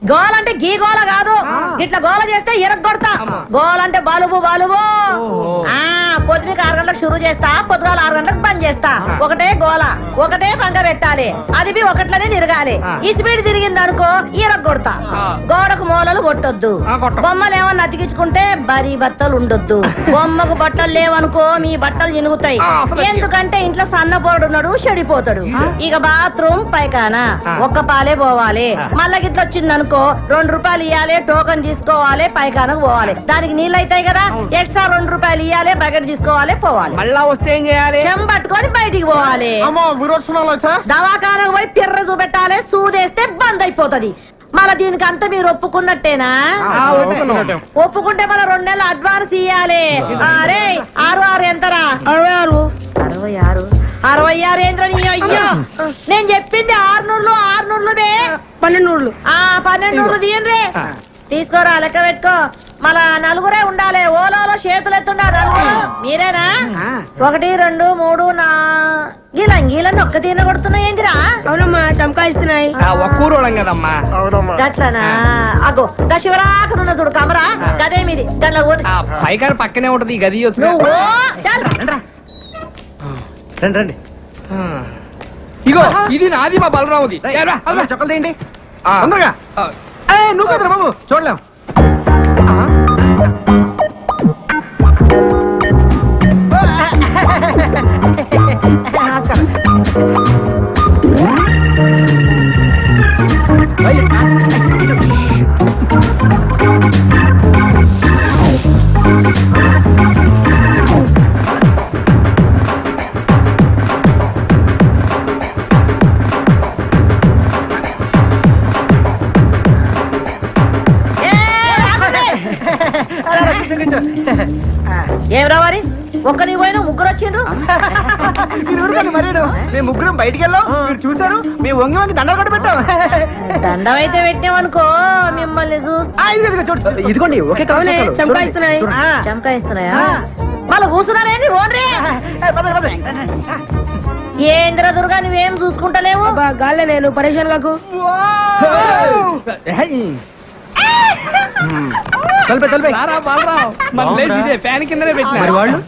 గోల అంటే గీ గోల కాదు, ఇట్లా గోల చేస్తే ఎరగొడతా. గోల అంటే బాలుబు బాలుబు. పొద్దునకి 6 గంటలకు షురు చేస్తా, పొద్దుగాల 6 గంటలకు బంద్ చేస్తా. ఒకటే గోల, ఒకటే పంగ పెట్టాలి, అది ఒకట్లనే తిరగాలి. ఈ స్పీడ్ తిరిగింది అనుకో ఎరగొడతా. గోడకు మూలలు కొట్టొద్దు, బొమ్మలు ఏమన్నా అతికించుకుంటే బరీ బట్టలు ఉండొద్దు. బొమ్మకు బట్టలు లేవనుకో మీ బట్టలు చినుగుతాయి. ఎందుకంటే ఇంట్లో సన్నపోడున్నాడు, చెడిపోతాడు. ఇక బాత్రూమ్ పైకానా ఒక్క పాలే పోవాలి. మళ్ళా గిట్ల వచ్చిందనుకో 2 రూపాయలు ఇవ్వాలి, టోకన్ తీసుకోవాలి, పైకానకు పోవాలి. దానికి నీళ్ళు అవుతాయి కదా, ఎక్స్ట్రా 2 రూపాయలు ఇవ్వాలి, బకెట్ తీసుకోవాలి, పోవాలి. మళ్ళా వస్తే ఏం చేయాలి? చెంబట్టుకొని బయటికి పోవాలి. దవాఖానకు పోయి పిర్ర చూపెట్టాలి, సూదేస్తే బంద్ అయిపోతది. మళ్ళా దీనికి అంతా మీరు ఒప్పుకున్నట్టేనా? ఒప్పుకుంటే మళ్ళీ 2 నెలలు అడ్వాన్స్ ఇయ్యాలి. అరే 6 ఎంతరా? 66 66 ఏంద్రని? అయ్యో నేను చెప్పింది 600 1200 1200 తీయండి. తీసుకోరా, లెక్క పెట్టుకో. మళ్ళా నలుగురే ఉండాలి. ఓలో చేతులు ఎత్తుండా నలుగురు. మీరేనా? 1 2 3 4 గీలని ఒక్క తీన కొడుతున్నాయి ఏందిరా? అవునమ్మా, చమకాయిస్తున్నాయి. ఒక్కూరోళం కదమ్మా. గట్లనా? అగో గా శివరాకనున్న చూడు కమరా, గదే మీది. గట్ల పైకారు పక్కనే ఉంటది ఈ గది. రండి రండి. ఇగో ఇది నాది, మా బలరాముది. చొక్కలు తీయండి తొందరగా. నువ్వు కదరా బాబు, చూడలేం. ఏం రావాలి? ఒక్కని పోయినా ముగ్గురు వచ్చిండ్రు. మేము ముగ్గురం బయటికి వెళ్ళాం, మీరు చూసారు. మేము వంగి వంగి దండలు కూడా పెట్టాం. దండం అయితే పెట్టామనుకో మిమ్మల్ని ఇదిగోండి ఒకే చమకాయిస్తున్నాయి. చమకాయిస్తున్నాయా? మళ్ళీ కూర్చున్నారేంది? ఓన్రీ ఏంద్ర దుర్గా, నువ్వేం చూసుకుంటలేవు? గాల్లే నేను పరేషాన్ కాకు. ఫ్యాన్ కిందనే పెట్టిన వాళ్ళు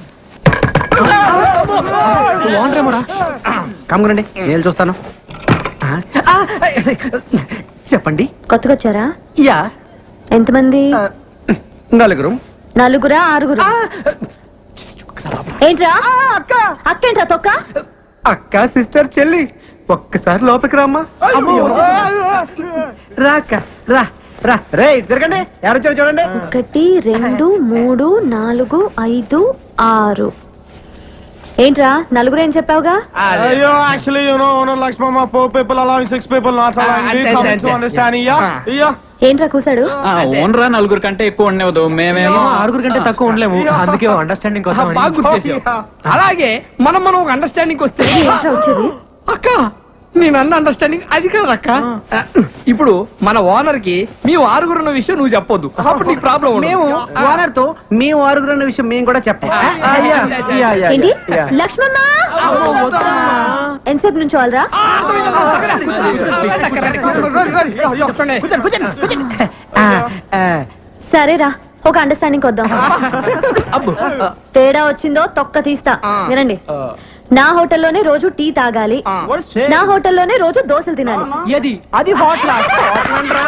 కమ్మురండి, నేను చూస్తాను. చెప్పండి. కొత్తగా వచ్చారా? యా. ఎంతమంది? 4. 4 6? ఏంట్రా అక్కేంట్రా తొక్క? అక్క, సిస్టర్, చెల్లి, ఒక్కసారి లోపలికి రామ్మా. రాక్క రా రా. రే తిరగండి, ఎవరు వచ్చారు చూడండి. 1 2 3 4 5 6. ఏంట్రా 4 ఏం చెప్పావుగా? అయ్యో, actually you know owner Lakshmamma 4 people allowing 6 people not allowing. We come to understand. Yeah. ఏంట్రా కూసాడు? ఓనరా 4 కంటే ఎక్కువ ఉండేవద్దు, మేమేమో 6 కంటే తక్కువ ఉండలేము, అందుకే అండర్స్టాండింగ్. బాగా గుర్తు చేసావు. అలాగే మనం ఒక అండర్స్టాండింగ్ వస్తే. ఏంట్రా వచ్చేది? అక్క, నేను అన్న అండర్స్టాండింగ్ అది కాదు అక్క. ఇప్పుడు మన ఓనర్ కి మీ 6 ఉన్న విషయం నువ్వు చెప్పొద్దు, అప్పుడు నీకు ప్రాబ్లం. మేము ఓనర్ తో మీ 6 అన్న విషయం మేము కూడా చెప్పాం. ఏంటి లక్ష్మమ్మ? ఎంతసేపు నుంచి వాళ్ళరా? సరేరా, ఒక అండర్స్టాండింగ్ వద్దాం. తేడా వచ్చిందో తొక్క తీస్తా. వినండి, నా హోటల్లోనే రోజు టీ తాగాలి, నా హోటల్లోనే రోజు దోశలు తినాలి.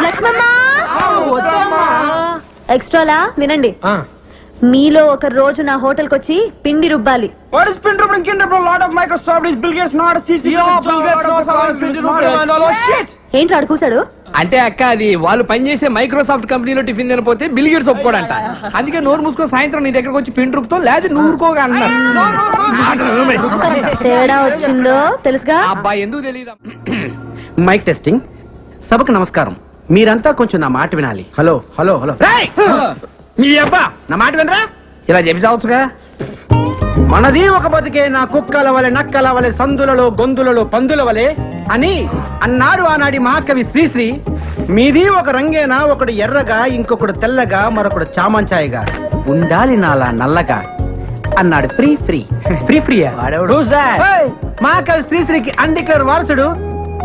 లక్ష్మమ్మ ఎక్స్ట్రాలా? వినండి, మీలో ఒక రోజు నా హోటల్ కొచ్చి పిండి రుబ్బాలి. ఏంటి అడుగుసాడు? అంటే అక్క, అది వాళ్ళు పనిచేసే మైక్రోసాఫ్ట్ కంపెనీలో టిఫిన్ తినపోతే బిల్ గేట్స్ ఒప్పుకోడంట. అందుకే నోరు మూసుకొని సాయంత్రం నీ దగ్గరకు వచ్చి పిండి రుబ్బుతాం, లేదా నువ్వు ఊరుకోగా అన్నారు. తేడా వచ్చిందో తెలుసుగా? అబ్బా, ఎందుకు తెలియదు. Mic testing. సభకు నమస్కారం. మీరంతా కొంచెం నా మాట వినాలి. Hello hello hello. మీ అబ్బా నా మాట వినరా? ఇలా చెప్పి చావచ్చుగా. మనది ఒక బతికే, నా కుక్కల వలె నక్కల వలె సందులలో గొంతులలో పందుల వలె అని అన్నాడు ఆనాడి మహాకవి శ్రీశ్రీ. మీది ఒక రంగేనా, ఒకడు ఎర్రగా, ఇంకొకడు తెల్లగా, మరొకడు చామంచాయిగా, ఉండాలి నాలా నల్లగా అన్నాడు ఫ్రీ ఫ్రీ. ఫ్రీ ఫ్రీయా? మహాకవి శ్రీశ్రీకి అండికర్ వారసుడు,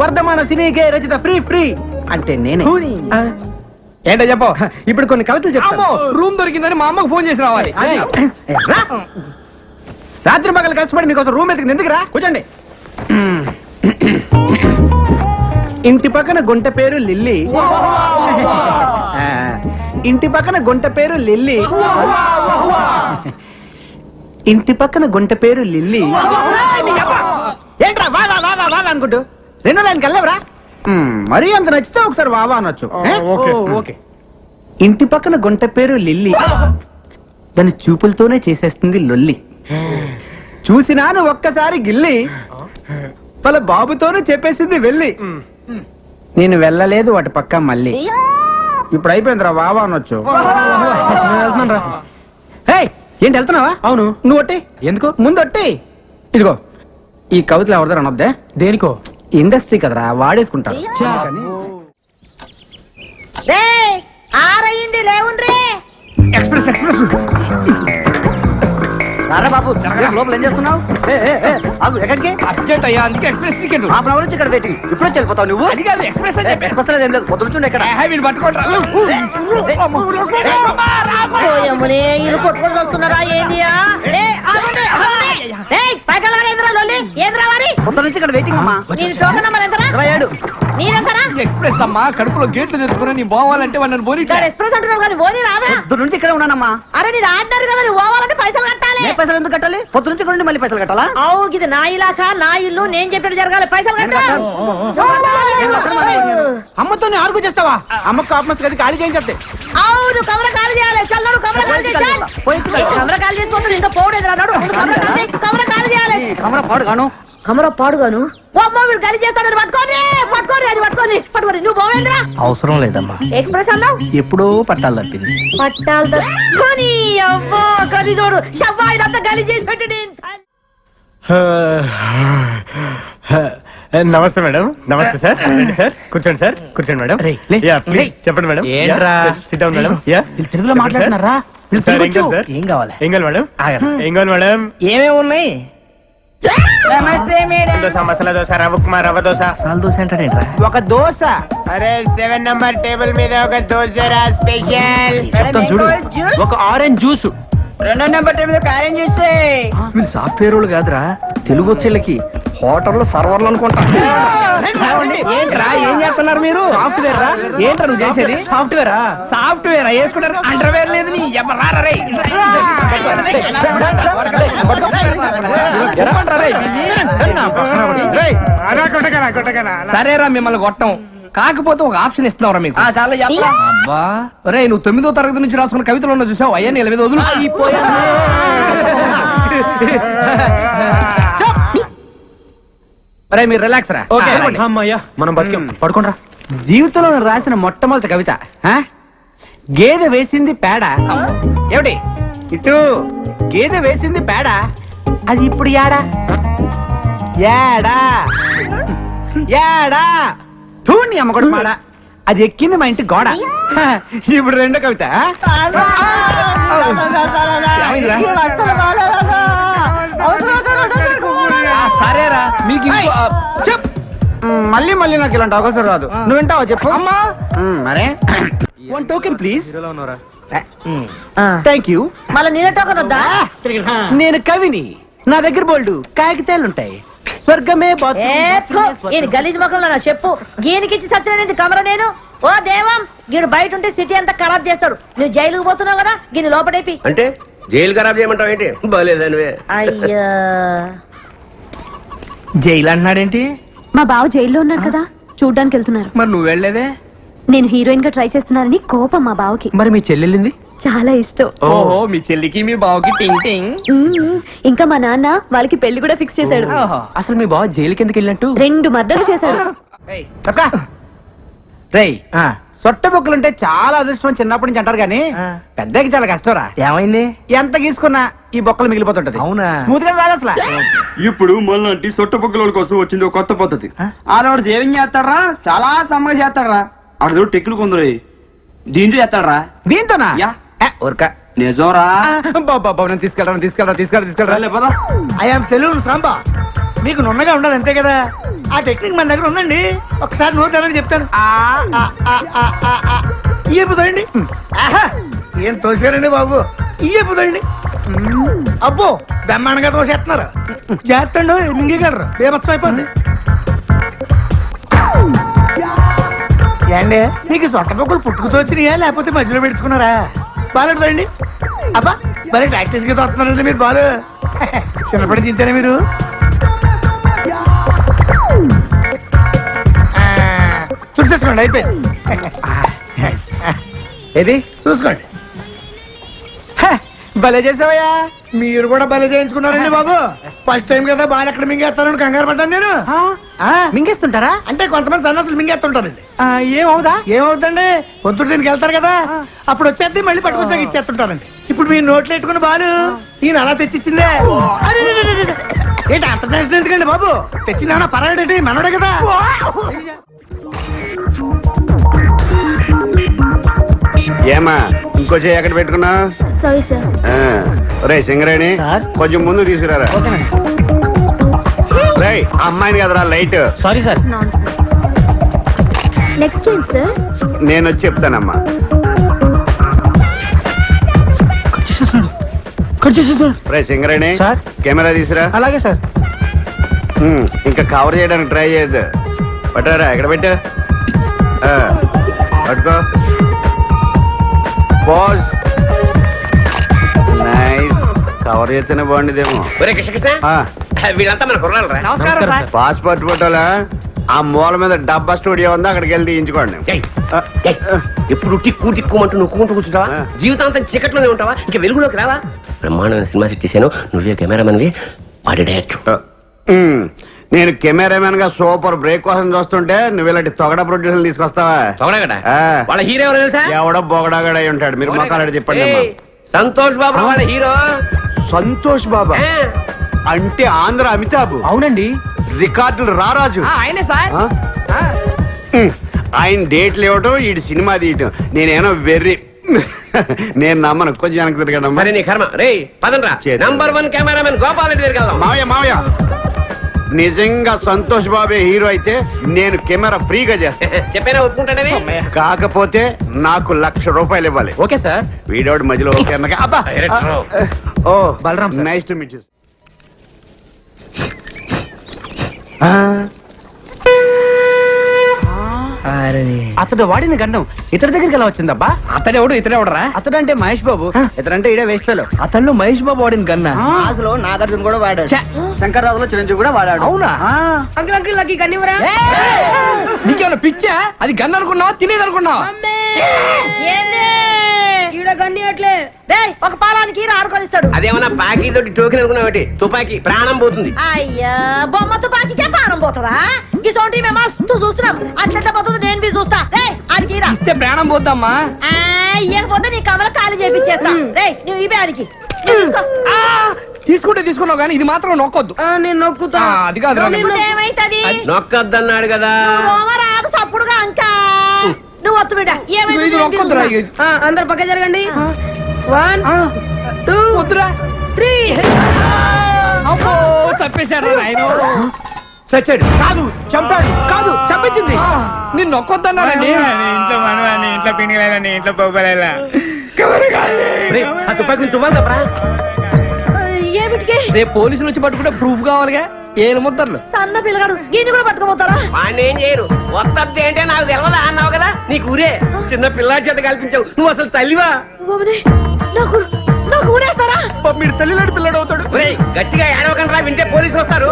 వర్ధమాన సినీ గేయ రచిత ఫ్రీ ఫ్రీ అంటే నేనే ఆ, ఏంటో చెప్పు. ఇప్పుడు కొన్ని కవితలు చెప్తాను అమ్మో రూమ్ దొరికిందని మా అమ్మకు ఫోన్ చేసి రావాలి. రా. రాత్రి పగలు కష్టపడి మీకోసం రూమ్ ఎత్తుకుని ఎందుకురా కూర్చోండి. ఇంటి పక్కన గుంట పేరు లిల్లీ. ఆ, ఇంటి పక్కన గుంట పేరు లిల్లీ. ఇంటి పక్కన గుంట పేరు లిల్లీ. ఏంట్రా వా వా వా వా వా అనుకుంటూ రెండో లైన్కి వెళ్ళవరా? మరీ అంత నచ్చితే ఒకసారి వావా అనొచ్చు. ఓకే ఇంటి పక్కన గుంట పేరు లిల్లీ. దాని చూపులతోనే చేసేస్తుంది లొల్లి. చూసినాను ఒక్కసారి గిల్లి, వాళ్ళ బాబుతోనూ చెప్పేసింది వెళ్ళి. నేను వెళ్ళలేదు వాటి పక్క మళ్ళీ. ఇప్పుడు అయిపోయిందిరా వావా అనొచ్చు. ఏయ్, ఏంటి వెళ్తున్నావా? అవును. నువ్వు ఒట్టి ఎందుకు? ముందు ఒట్టి. ఇదిగో ఈ కవితలు ఎవరిదారు అనొద్దే. దేనికో? ఇండస్ట్రీ కదరా వాడేసుకుంటారు. రే ఆరయింది లేవుండ్రే. Express express. రారా బాబు లోపల ఏం చేస్తున్నావు? ఎక్కడికి? అర్జెంట్ అయ్యా, అందుకే ఎక్స్ప్రెస్ టికెట్. హాఫ్ అవర్ నుంచి ఇక్కడ వెయిటింగ్. ఇప్పుడు వెళ్ళిపోతావు నువ్వు? అది కాదు ఎక్స్ప్రెస్ అని చెప్పి. ఎక్స్ప్రెస్ ఏం లేదు, పొద్దు నుంచి ఇక్కడ. వీళ్ళు పట్టుకోండి. ఓయమ్మనే ఇల్లు కొట్టుకొని వస్తున్నారా ఏందియా? పొద్దు నుంచి ఇక్కడ వెయిటింగ్ అమ్మా. నేను టోకన్ నంబర్ ఎంతరా? 27. నీరెంతరా? ఎక్స్ప్రెస్ అమ్మా, కడుపులో గేట్లు తెచ్చుకుని నీ పోవాలంటే వాళ్ళని బోని ఇక్కడ ఎక్స్ప్రెస్ అంటున్నారు కానీ పోనీ రాదా? పొద్దు నుంచి ఇక్కడే ఉన్నానమ్మా. అరే నీది ఆర్డర్ కదా, నువ్వు పోవాలంటే పైసలు కట్టాలి. ఏ పైసలు ఎందుకు కట్టాలి? పొద్దు నుంచి ఇక్కడ ఉండి మళ్ళీ పైసలు కట్టాలా? అవు ఇది నా ఇలాకా, నా ఇల్లు, నేను చెప్పినట్టు జరగాలి. పైసలు కట్టాలి. అమ్మతో ఆర్గు చేస్తావా? అమ్మకు కాపమస్ గది ఖాళీ చేయించే. అవును కమర కాలు చేయాలి. చల్లడు కమర కాలు చేయాలి. కమర కాలు చేసుకుంటుంది ఇంకా పోవడేది రాడు. కమర కాలు చేయాలి. కమరా పాడు గాను. కమర పాడుగాను. ఓ అమ్మ వీడు గది చేస్తాడు. పట్టుకోని పట్టుకోని అది పట్టుకోని పట్టుకోని. నువ్వు పోవేంద్రా? అవసరం లేదమ్మా, ఎక్స్ప్రెస్ అన్నావు. ఎప్పుడో పట్టాలు తప్పింది. పట్టాలు తక్కుని అవ్వో గది చూడు. షవ్వా ఇదంతా గలి చేసి పెట్టి. నమస్తే మేడం. నమస్తే సార్. రండి సార్, కూర్చోండి సార్. కూర్చోండి మేడం. యా ప్లీజ్ చెప్పండి madam. SIT down madam. Yeah తెలుగులో మాట్లాడుతున్నారా? సార్ ఏం కావాలి సార్? ఏం కావాలి? ఏం కావాలి మేడం? ఏం కావాలి మేడం? ఏమేమి ఉన్నాయి? నమస్తే మేడం. దోశ, మసాలా దోశ, రవ్వ ఉప్మా, రవ్వ దోశ. సాల్ దోశ అంటాడేంట్రా? ఒక దోశ. అరే 7 నంబర్ టేబుల్ మీద ఒక దోశ రా స్పెషల్. చెప్తాను చూడు. ఒక ఆరెంజ్ జ్యూస్. 2 నెంబర్ టేబుల్ మీద ఆరెంజ్ చూస్తే వీళ్ళు సాఫ్ట్వేర్ వాళ్ళు కాదురా, తెలుగు వచ్చేళ్ళకి హోటల్లో సర్వర్లు అనుకుంటా. ఏంట్రా ఏం చేస్తున్నారు మీరు? సాఫ్ట్వేర్ రా. ఏంట్రా నువ్వు చేసేది? సాఫ్ట్వేరా? సాఫ్ట్వేర్ వేసుకుంటారు. అండర్వేర్ లేదు నీ ఎవరారా రే. సరేరా మిమ్మల్ని కొట్టం, కాకపోతే ఒక ఆప్షన్ ఇస్తున్నావురా మీకు. అబ్బా రే, నువ్వు 9వ తరగతి నుంచి రాసుకున్న కవితలు ఉన్న చూసావు, అయ్యా నీ 8 వదులు. అరే మీరు రిలాక్స్ రా. అమ్మయ్యా మనం బతికాం. పడుకోండి రా. జీవితంలో నేను రాసిన మొట్టమొదటి కవిత ఆ? గేదె వేసింది పేడ. ఏమిటి ఇటు గేదె వేసింది పేడ, అది ఇప్పుడు యాడా యాడా యాడా తూని అమ్మగొడు మాడ, అది ఎక్కింది మా ఇంటి గోడ. ఇప్పుడు రెండో కవిత ఏమైందిరా? సరేరా మీకు చెప్. మళ్ళీ మళ్ళీ నాకు ఇలాంటి అవకాశం రాదు. నువ్వు వింటావా చెప్పు. అమ్మా మరే 1 టోకెన్ ప్లీజ్. ఆ. Thank you. మళ్ళీ నీళ్ళ టోకన్ వద్దా? నేను కవిని, నా దగ్గర బోల్డు కాగితాలుంటాయి. స్వర్గమే ఈయన గలీజ్ ముఖంలో నా చెప్పు గీనికిచ్చి సత్యనేది కమర నేను. ఓ దేవం, గీడు బయట ఉంటే సిటీ అంతా ఖరాబ్ చేస్తాడు. నువ్వు జైలుకు పోతున్నావు కదా, గీని లోపడేపి. అంటే జైలు ఖరాబ్ చేయమంటావు ఏంటి? బాలేదనివే. అయ్యా జైలు అంటున్నాడేంటి? మా బావ జైల్లో ఉన్నాడు కదా, చూడ్డానికి వెళ్తున్నారు. మరి నువ్వు వెళ్ళలేదే? నేను హీరోయిన్ గా ట్రై చేస్తున్నానని కోపం మా బావకి. మరి మీ చెల్లెళ్ళింది? చాలా ఇష్టం. ఓహో, మీ చెల్లికి మీ బావకి టింగ్ టింగ్. ఇంకా మా నాన్న వాళ్ళకి పెళ్లి కూడా ఫిక్స్ చేశాడు. అసలు మీ బావ జైలుకి ఎందుకు వెళ్ళినట్టు? 2 మర్డర్లు చేశాడు. రేయ్ సొట్ట బొక్కలుంటే చాలా అదృష్టం చిన్నప్పటి నుంచి అంటారు కానీ పెద్దకి చాలా కష్టంరా. ఏమైంది? ఎంత గీసుకున్నా ఈ బొక్కలు మిగిలిపోతుంటది. అవునా? స్మూత్ గా రాదు అసలు. ఇప్పుడు మళ్ళీ సొట్టపొక్కల కోసం వచ్చింది ఒక కొత్త పద్ధతి. ఆడవాడు సేవింగ్ చేస్తాడరా, చాలా సమ్మగా చేస్తాడరా. ఆడదో టెక్నిక్ కొందరు దీంతో చేస్తాడరా. దీంతోనా? యా. ఊరక నిజంరా. బాబా నేను తీసుకెళ్ళరా. పద. I am salon Samba. మీకు నున్నగా ఉండాలి అంతే కదా. ఆ టెక్నిక్ మన దగ్గర ఉందండి. ఒకసారి నోరు తెరవని చెప్తాను. ఈ చెప్పుదండి. ఏం తోసారండి బాబు, ఈ చెప్పుదండి. అబ్బో బ్రహ్మాండంగా తోసేస్తున్నారు. చేస్తండు మింగగలరు, బేమత్సం అయిపోద్ది. ఏండి మీకు సొట్ట పొక్కలు పుట్టుకుతో వచ్చినాయా లేకపోతే మధ్యలో పెట్టుకున్నారా? బాగాలేదండి. అబ్బా భలే ప్రాక్టీస్ గా తోస్తున్నారండి మీరు. బాలు చిన్నప్పటి తింటేనే మీరు. చూసేసుకోండి, అయిపోయింది. ఏది చూసుకోండి. భలే చేసావయ్యా. మీరు కూడా భలే చేయించుకున్నారండి బాబు. ఫస్ట్ టైం కదా బాగా ఎక్కడ మింగేస్తానని కంగారు పడ్డాను నేను. మింగేస్తుంటారా? అంటే కొంతమంది సన్నాసులు మింగేస్తుంటారండి. ఏమవుతుందండి, పొద్దున్న దీనికి వెళ్తారు కదా, అప్పుడు వచ్చేది మళ్ళీ పట్టుకొచ్చాక ఇచ్చేస్తుంటారండి. ఇప్పుడు మీరు నోట్లు పెట్టుకుని బాలు ఈయన అలా తెచ్చిచ్చిందే. అరే, ఏంటి అంత చేసిన ఎందుకండి బాబు? తెచ్చిందేమన్నా పర్వాలేంటి, మనోడే కదా. ఏమా ఇంకో చేయి ఎక్కడ పెట్టుకున్నా? Sorry sir. రే సింగరేణి కొంచెం ముందు తీసుకురారా. రే అమ్మాయిని కదరా లైట్. Sorry sir. నెక్స్ట్ ఏంటి సార్? నేను వచ్చి చెప్తానమ్మా. రే సింగరేణి సార్. కెమెరా తీసురా. అలాగే సార్. ఇంకా కవర్ చేయడానికి ట్రై చేయొద్దు. పట్టారా ఎక్కడ పెట్టా? పట్టుకో. Boss nice. కవర్ చేస్తేనే బాగుండేదేమో. వీళ్ళంతా మన కుర్రాలరా? నమస్కారం సార్. పాస్పోర్ట్ ఫోటోలా ఆ మూల మీద డబ్బా స్టూడియో ఉంది, అక్కడికి వెళ్ళి తీయించుకోండి. ఎప్పుడు టిక్కు టిక్కుమంటూ నొక్కుంటూ కూర్చుంటావా? జీవితాంతం చీకట్లోనే ఉంటావా? ఇంకా వెలుగులోకి రావా? బ్రహ్మాండమైన సినిమా సెట్ చేశాను. నువ్వే కెమెరామెన్వి, వాడి డైరెక్టర్. నేను కెమెరామెన్ గా సూపర్ బ్రేక్ కోసం చూస్తుంటే నువ్వు ఇలాంటి తొగడ ప్రొడ్యూసర్ తీసుకొస్తావా? తొగడగడా? ఆ. వాళ్ళ హీరో ఎవరో తెలుసా? ఎవడో బొగడాగడ అయి ఉంటాడు. మీరు మొక్కలు చెప్పండి అమ్మా. ఏయ్, సంతోష్ బాబు వాళ్ళ హీరో. సంతోష్ బాబా ఆ, అంటే ఆంధ్ర అమితాబ్. అవునండి, రికార్డులు రారాజు. ఆయనే సార్. ఆ? ఆయన డేట్లు ఇవ్వటం, ఈ సినిమా తీయటం నేనేమో వెర్రి. నేను నమ్మను. కొంచెం వెనక్కి తిరగండి. సరే నీ కర్మ. రే పదండ్రా. చేద్దాం. నంబర్ 1 కెమెరామెన్ గోపాల్ రెడ్డి దగ్గరికి వెళ్దాం. మావయ్య మావయ్య నిజంగా సంతోష్ బాబే హీరో అయితే నేను కెమెరా ఫ్రీగా చేస్తాను. చెప్పేనా ఒప్పుకుంటాడని? కాకపోతే నాకు ₹1,00,000 ఇవ్వాలి. Okay sir. వీడోడు మధ్యలో ఓకే అన్నగా. అబ్బా. ఓ Balram sir. Nice to meet you. అతడు వాడిన గండం ఇతడి దగ్గరికి ఎలా వచ్చిందబ్బా? అతడెవడు ఇతడెవడరా? అతడు అంటే మహేష్ బాబు, ఇతడంటే ఇడే వేస్ట్ ఫెలో. అతను మహేష్ బాబు వాడిన గన్నా. అసలు నాగార్జున కూడా వాడాడు, శంకర్రాజులో చిరంజీవి కూడా వాడాడు. అవునా? అంకుల్ అంకుల్ నాకు కన్నివరా? నీకేమైనా పిచ్చా? అది గన్ అనుకున్నావా, తినేది అనుకున్నావా? ఏంది ఈడ కన్ని అట్లే. డేయ్, ఒక పాలానికి ఆడుకొనిస్తాడు. అదేమన్నా పాకి తోటి టోకెన్ అనుకున్నావు? తుపాకి ప్రాణం పోతుంది. అయ్యా, బొమ్మ తుపాకీకే పానం పోతుందా? ఇసోంటి మేము మస్తు చూస్తున్నాం. అట్లా పోతుంది, నేను బి చూస్తా. రేయ్ ఆడికి రా. ఇస్తే ప్రాణం పోద్దమ్మా. ఇవ్వకపోతే నీ కమల ఖాళీ చేపించేస్తా. రేయ్ నువ్వు ఇవే ఆడికి. నువ్వు తీసుకో. తీసుకుంటే తీసుకున్నావు కానీ ఇది మాత్రం నొక్కొద్దు. నేను నొక్కుతా. అది కాదు. ఇప్పుడు ఏమైతది? నొక్కద్దన్నాడు కదా. రాదు సప్పుడుగా అంకా. నువ్వు వత్తు బిడ్డ. ఇది నొక్కొద్దురా. అందరు పక్క జరగండి. 1 2 వద్దురా. 3. అమ్మో, చంపేశాడు ఆయన. చచ్చాడు కాదు, చంపాడు కాదు, చంపించింది. నిన్ను నొక్కొద్దన్నాడండి. ఇంట్లో మనవాణి, ఇంట్లో పిండిలేదని, ఇంట్లో పోగలేలా. రేయ్, ఆ తుపాకి తువ్వాలి తప్పరా? ఏమిటికి? రేపు పోలీసులు వచ్చి పట్టుకుంటే ప్రూఫ్ కావాలిగా. ఏలు ముద్దర్లు. సన్న పిల్లగాడు దీన్ని కూడా పట్టుకోపోతారా? వాడిని ఏం చేయరు. వస్తద్ది అంటే నాకు తెలవదా అన్నావు కదా. నీకు ఊరే చిన్న పిల్లాడి చేత కల్పించావు. నువ్వు అసలు తల్లివా? ఓమనే, నాకు నాకు ఊరేస్తారా? మీరు తల్లిలాంటి పిల్లడు అవుతాడు. రేయ్, గట్టిగా ఏడవకండి రా, వింటే పోలీసులు వస్తారు.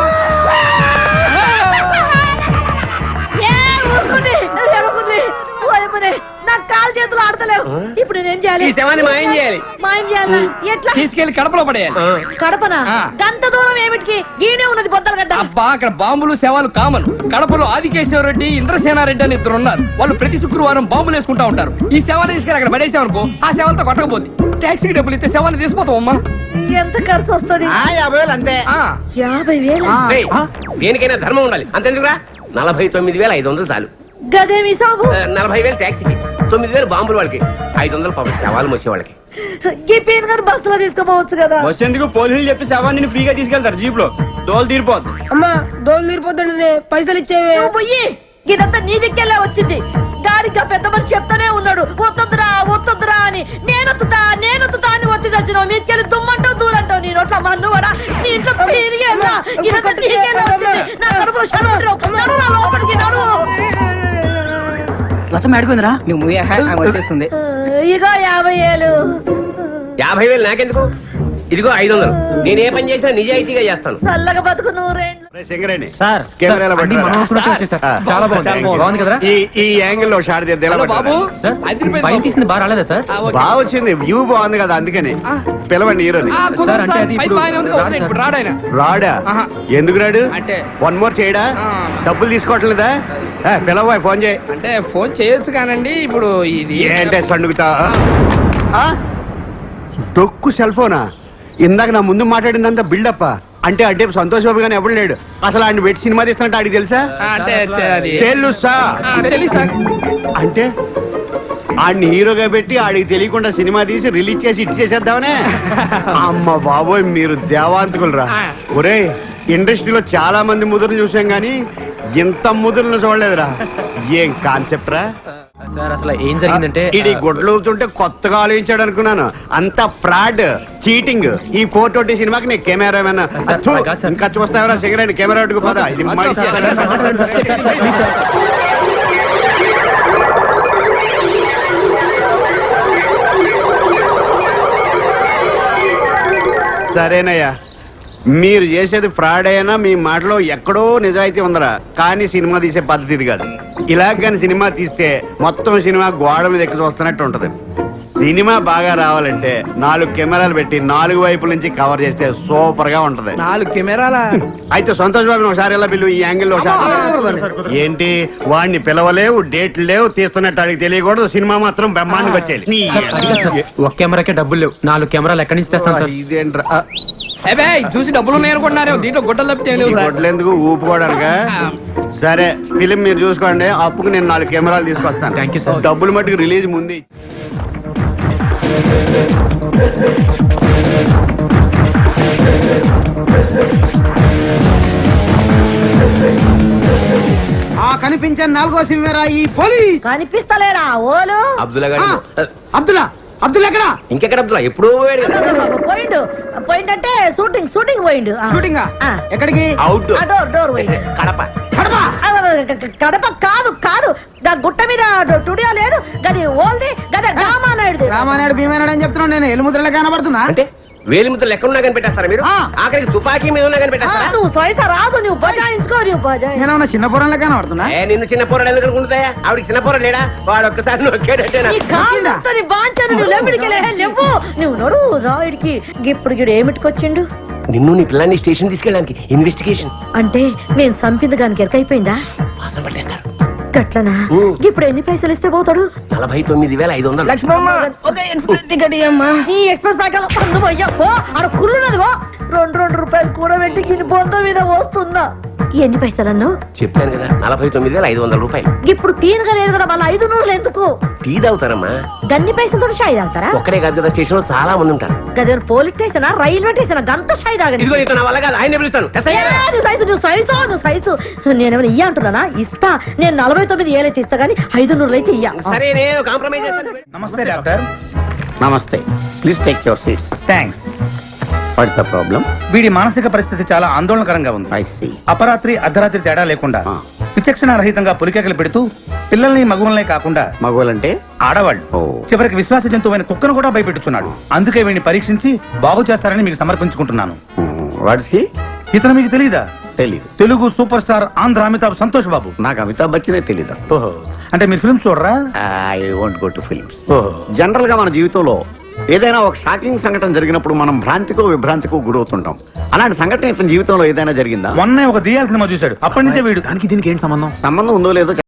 నాకు కాలు చేతులు ఆడతలేవు. ఇప్పుడు నేనేం చేయాలి? ఈ శవాన్ని మాయం చేయాలి. మాయం చేయాలా? ఎట్లా? తీసుకెళ్లి కడపలో పడేయాలి. కడపనా? ఆ. గంత దూరం ఏమిటికి? ఈడే ఉన్నది బొద్దలగడ్డ. అబ్బా, అక్కడ బాంబులు శవాలు కామన్. కడపలో ఆదికేశ్వరరెడ్డి, ఇంద్రసేనారెడ్డి అని 2 ఉన్నారు. వాళ్ళు ప్రతి శుక్రవారం బాంబులు వేసుకుంటా ఉంటారు. ఈ శవాన్ని తీసుకెళ్ళి అక్కడ పడేసామనుకో, ఆ శవాలతో కొట్టకపోద్ది. టాక్సీకి డబ్బులు ఇస్తే శవాన్ని తీసిపోతాం అమ్మా. ఎంత ఖర్చు వస్తుంది? 50,000 అంతే. 50,000. రేయ్, దేనికైనా ధర్మం ఉండాలి. అంతెందుకురా? 49,500 చాలు. గదేమి సాబు? 40,000 ట్యాక్సీకి, 9,000 బాంబులు వాళ్ళకి, 500 పాపం శవాలు మోసే వాళ్ళకి. ఈ పీన్ గారు బస్సులో తీసుకుపోవచ్చు కదా. బస్ ఎందుకు? పోలీసులు చెప్పి శవాన్ని ఫ్రీగా తీసుకెళ్తారు జీప్ లో. దోలు తీరిపోద్ది. అమ్మా దోలు తీరిపోతుండే పైసలు ఇచ్చేవే. నువ్వు పోయి ఇదంతా నీ దిక్కెళ్ళే వచ్చింది. గాడికి ఆ పెద్ద మనిషి చెప్తానే ఉన్నాడు వత్తొద్దురా అని. నేనొత్తుతా అని ఒత్తి తెచ్చినావు. మీకెళ్ళి దుమ్మంటావు దూరంటావు. నీ నోట్ల మన్ను పడా నీ ఇంట్లో పీరిగేలా ఇదంతా నీకెళ్ళే వచ్చింది. నా కడుపులో నడువు లోపలికి నడువు. లచ్చం ఆడుకుందిరా నువ్వు వచ్చేస్తుంది. ఇగో 50,000. 50,000 నాకెందుకు? ఇదిగో 500. నేను ఏ పని చేసినా నిజాయితీగా చేస్తాను. చల్లగా బతుకు నూరేళ్ళు. సింగరేణి సార్ కెమెరాలో అన్ని మనం అనుకున్నట్టు వచ్చేసారు. చాలా బాగుంది కదరా? ఈ యాంగిల్ లో షాట్ బాబు సార్ పైన తీసింది బాగా రాలేదా సార్? బాగా వచ్చింది, వ్యూ బాగుంది కదా, అందుకని పిలవండి హీరోని. సార్ అంటే అది ఇప్పుడు రాదు సార్. రాడాయన రాడా? ఎందుకు రాడు? అంటే వన్ మోర్ చేయడా? డబ్బులు తీసుకోవట్లేదా? పిలవ, ఫోన్ చేయి. అంటే ఫోన్ చేయొచ్చు కానండి ఇప్పుడు ఇది ఏంటే సండుగుతా? డొక్కు సెల్ ఫోనా? ఇందాక నా ముందు మాట్లాడిందంత బిల్డప్ అంటే అంటే సంతోష్ బాబు గానీ ఎవడు లేడు. అసలు ఆయన పెట్టి సినిమా తీస్తున్నట్టు ఆడికి తెలుసా? అంటే అది తెలుసా? తెలుసా? అంటే ఆడిని హీరోగా పెట్టి ఆడికి తెలియకుండా సినిమా తీసి రిలీజ్ చేసి ఇటు చేసేద్దామనే? అమ్మ బాబోయ్, మీరు దేవాంతకులరా. ఒరే, ఇండస్ట్రీలో చాలా మంది ముదురుని చూసాం గానీ ఇంత ముదురుని చూడలేదురా. ఏం కాన్సెప్ట్ రా? సార్ అసలు ఏం జరిగిందంటే ఇది గుడ్లు ఊపుతుంటే కొత్తగా ఆలోచించాడు అనుకున్నాను. అంత ఫ్రాడ్, చీటింగ్. ఈ 420 సినిమాకి నీ కెమెరామెన్. ఇంకా చూస్తావరా సిగరెట్ కెమెరా అడ్డుకు పోదా? ఇది మనిషి. సరేనయ్యా, మీరు చేసేది ఫ్రాడ్ అయినా మీ మాటలో ఎక్కడో నిజాయితీ ఉందరా. కానీ సినిమా తీసే పద్ధతి ఇది కాదు. ఇలాగ కానీ సినిమా తీస్తే మొత్తం సినిమా గోడ మీద ఎక్కి చూస్తున్నట్టు ఉంటది. సినిమా బాగా రావాలంటే 4 కెమెరాలు పెట్టి 4 వైపుల నుంచి కవర్ చేస్తే సూపర్ గా ఉంటది. 4 కెమెరాల అయితే సంతోష్ బాబు ఒకసారి ఎలా బిల్లు, ఈ యాంగిల్ ఒకసారి. ఏంటి వాడిని పిలవలేవు, డేట్లు లేవు, తీస్తున్నట్టు అడిగి తెలియకూడదు. సినిమా మాత్రం బ్రహ్మాండంగా వచ్చేది. సార్, అది కాదు సార్. ఒక కెమెరాకే డబ్బులు లేవు. 4 కెమెరాలు ఎక్కడి నుంచి తెస్తాను సార్? ఇదేంట్రా? అవే చూసి డబ్బులు ఉన్నాయి అనుకుంటున్నారు. దీంట్లో గుడ్డలు తప్పితే ఏం లేవు సార్. ఎందుకు ఊపుకోవడానిక? సరే, ఫిలిం మీరు చూసుకోండి. అప్పుకు నేను 4 కెమెరాలు తీసుకొస్తాను. Thank you sir. డబ్బులు మట్టుకు రిలీజ్ ముందు. కనిపించే 4వ సింహరా ఈ పోలీస్. కనిపిస్తలేడా ఓలు? అబ్దుల్లా గారు. అబ్దుల్లా ఎక్కడ? ఇంకెక్కడ అబ్దుల్లా? ఎప్పుడో పోయాడు కదా. పోయిండంటే షూటింగ్ పోయిండు. షూటింగ్ ఎక్కడికి? అవుట్ డోర్ పోయిండు. కడప. కడప కాదు దా గుట్ట మీద స్టూడియో లేదు గది ఓల్ది గద రామానాయుడు. రామానాయుడు భీమానాయుడు అని చెప్తున్నాను నేను. ఎలుముద్రలా కనబడుతున్నా అంటే వేలి ముద్దలు ఎక్కడ ఉన్నా కనిపెట్టేస్తారా మీరు? ఆఖరికి తుపాకీ మీద ఉన్నా కనిపెట్టేస్తారా? నువ్వు సైస రాదు, నువ్వు బజాయించుకో. నేనేమన్నా చిన్న పొరంలో కనబడుతున్నా? నిన్ను చిన్న పోరాడు ఎందుకు అనుకుంటాయా? ఆవిడకి చిన్న పోరాడు లేడా? వాడు ఒక్కసారి నొక్కాడంటే నువ్వు లేవు. నువ్వు నడు రాయుడికి. ఇప్పుడు గిడు ఏమిటికొచ్చిండు? నిన్ను నీ పిల్లాన్ని స్టేషన్ తీసుకెళ్ళడానికి ఇన్వెస్టిగేషన్. అంటే మేము సంపింది దానికి ఎరకైపోయిందా? వాసన పట్టేస్తారు. గట్లనా? ఇప్పుడు ఎన్ని పైసలు ఇస్తే పోతాడు? 49,500. లక్ష్మమ్మ ఒక ఎక్స్ప్రెస్ టికెట్ ఇయ్యమ్మా. ఈ ఎక్స్ప్రెస్ బ్యాంక్ పండు అయ్యా పో. ఆడ కుళ్ళున్నది పో. 2 రూపాయలు కూడా పెట్టి గిని బొంద మీద వస్తున్నా. ఎన్ని పైసలన్ను? చెప్పాను కదా, 49,500 రూపాయలు. ఇప్పుడు తీనగా లేదు కదా, మళ్ళీ 500 ఎందుకు? టీ తాగుతారమ్మా. గన్ని పైసలతో షాయి తాగుతారా? ఒక్కడే కాదు కదా, స్టేషన్ లో చాలా మంది ఉంటారు. గదే పోలీస్ స్టేషన్, రైల్వే స్టేషన్, గంత షాయి తాగని. ఇదిగో ఇతను నా వల్ల కాదు, ఆయనే పిలుస్తాను. నువ్వు సైజు నేనేమైనా ఇయ్య అంటున్నానా? ఇస్తా. నేను 49,000 ఇస్తా గానీ 500 అయితే ఇయ్య. సరే, నేను కాంప్రమైజ్ చేస్తాను. నమస్తే డాక్టర్. నమస్తే, please take your seats. Thanks. What's the problem? వీడి మానసిక పరిస్థితి చాలా ఆందోళనకరంగా ఉంది. I see. అపరాత్రి అర్ధరాత్రి తేడా లేకుండా విచక్షణ రహితంగా పులికేకలు పెడుతూ పిల్లల్ని మగువల్నే కాకుండా మగవాళ్ళంటే ఆడవాళ్ళు చివరికి విశ్వాస జంతువైన కుక్కను కూడా భయపెట్టుచున్నాడు. అందుకే వీడిని పరీక్షించి బాగు చేస్తారని మీకు సమర్పించుకుంటున్నాను. Watts he? ఇతను మీకు తెలీదా? తెలీదు. Telugu super star Andhra Amitabh Santosh Babu. నాకు అమితాబ్ బచ్చనే తెలీదు. ఓహో, అంటే మీరు ఫిల్మ్స్ చూడరా? I won't go to films. General గా మన జీవితంలో ఏదైనా ఒక షాకింగ్ సంఘటన జరిగినప్పుడు మనం భ్రాంతికో విభ్రాంతికో గురవుతుంటాం. అలాంటి సంఘటన ఇతని జీవితంలో ఏదైనా జరిగిందా? మొన్నే ఒక దియాల సినిమా చూశాడు. అప్పటి నుంచే వీడు. దానికి దీనికి ఏంటి సంబంధం? సంబంధం ఉందో లేదో